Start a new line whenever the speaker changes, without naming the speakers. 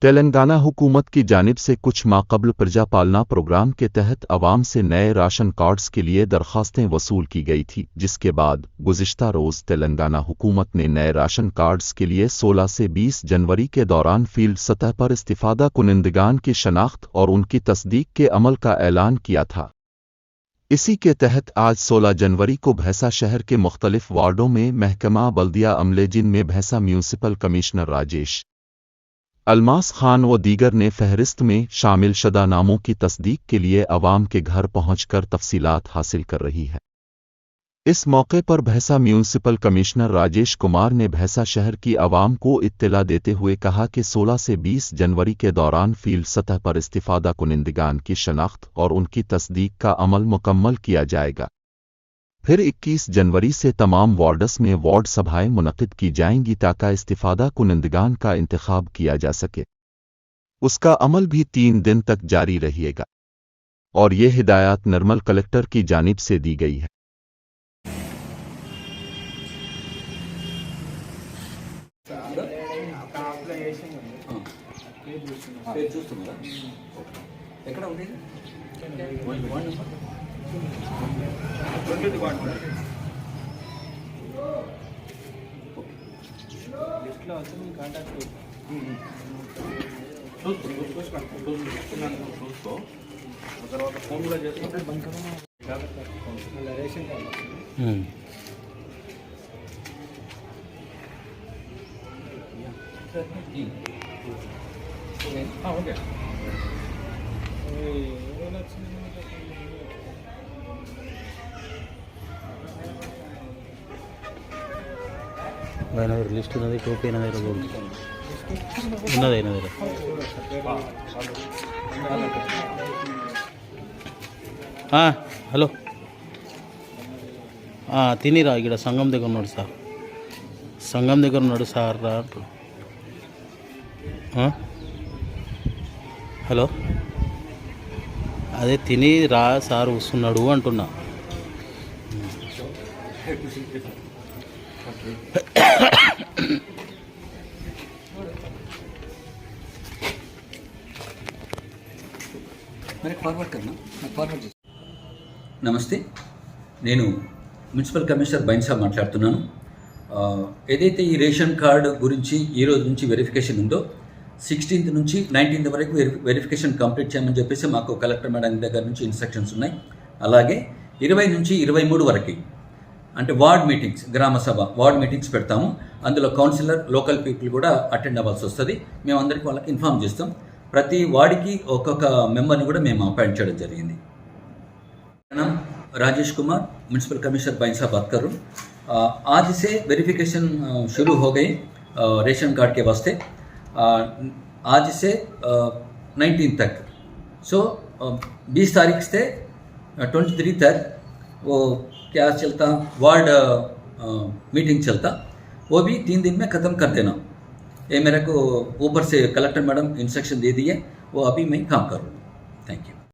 तेलंगाना हुकूमत की जानिब से कुछ माह कबल प्रजा पालना प्रोग्राम के तहत अवाम से नए राशन कार्ड्स के लिए दरख्वास्तें वसूल की गई थी, जिसके बाद गुज़िश्ता रोज़ तेलंगाना हुकूमत ने नए राशन कार्ड्स के लिए 16 से 20 जनवरी के दौरान फील्ड सतह पर इस्तिफ़ादा कुनिंदगान की शनाख्त और उनकी तस्दीक के अमल का ऐलान किया था। इसी के तहत आज 16 जनवरी को भैंसा शहर के मुख्तलिफ वार्डों में महकमा बल्दिया अमले जिनमें भैंसा म्यूनसिपल कमिश्नर राजेश अलमास खान व दीगर ने फहरिस्त में शामिल शदा नामों की तस्दीक के लिए अवाम के घर पहुंचकर तफसीलात हासिल कर रही है। इस मौके पर भैंसा म्यूनसिपल कमिश्नर राजेश कुमार ने भैंसा शहर की अवाम को इत्तला देते हुए कहा कि 16 से 20 जनवरी के दौरान फील्ड सतह पर इस्तिफ़ादा कुनिंदगान की शनाख्त और उनकी तस्दीक का अमल मुकम्मल किया जाएगा। फिर 21 जनवरी से तमाम वार्ड्स में वार्ड सभाएं मुनक़िद की जाएंगी ताकि इस्तिफ़ादा कुनिंदगान का इंतखाब किया जा सके। उसका अमल भी 3 दिन तक जारी रहेगा और ये हिदायत नर्मल कलेक्टर की जानिब से दी गई है।
తర్వాత ఫోన్ కూడా చేసుకుంటే రేషన్ ఓకే
లిస్ట్ ఉన్నది టోపీ అయిన దగ్గర ఉన్నది అయిన దగ్గర హలో తినిరా ఇక్కడ సంఘం దగ్గర ఉన్నాడు సార్, సంఘం దగ్గర ఉన్నాడు సార్ రా. హలో అదే తిని రా సార్ వస్తున్నాడు అంటున్నా.
నమస్తే, నేను మున్సిపల్ కమిషనర్ బైన్సా మాట్లాడుతున్నాను. ఏదైతే ఈ రేషన్ కార్డు గురించి ఈ రోజు నుంచి వెరిఫికేషన్ ఉందో 16th నుంచి 19th వరకు వెరిఫికేషన్ కంప్లీట్ చేయమని చెప్పేసి మాకు కలెక్టర్ మేడం దగ్గర నుంచి ఇన్స్ట్రక్షన్స్ ఉన్నాయి. అలాగే 20 నుంచి 23 వరకు అంటే వార్డ్ మీటింగ్స్, గ్రామ సభ వార్డ్ మీటింగ్స్ పెడతాము. అందులో కౌన్సిలర్, లోకల్ పీపుల్ కూడా అటెండ్ అవ్వాల్సి వస్తుంది. మేము అందరికీ వాళ్ళకి ఇన్ఫార్మ్ చేస్తాం. ప్రతి వార్డుకి ఒక్కొక్క మెంబర్ని కూడా మేము అపాయింట్ చేయడం జరిగింది. नाम राजेश कुमार, म्यूनसिपल कमिश्नर बैंसा बात कर रहा हूँ. आज से वेरिफिकेशन शुरू हो गई रेशन कार्ड के वास्ते. आज से 19 तक, सो 20 तारीख से 23 तक वो क्या चलता वार्ड मीटिंग चलता, वो भी 3 दिन में ख़त्म कर देना. ये मेरे को ऊपर से कलेक्टर मैडम इंस्ट्रक्शन दे दी है, वो अभी मैं काम कर रहा हूँ. Thank you.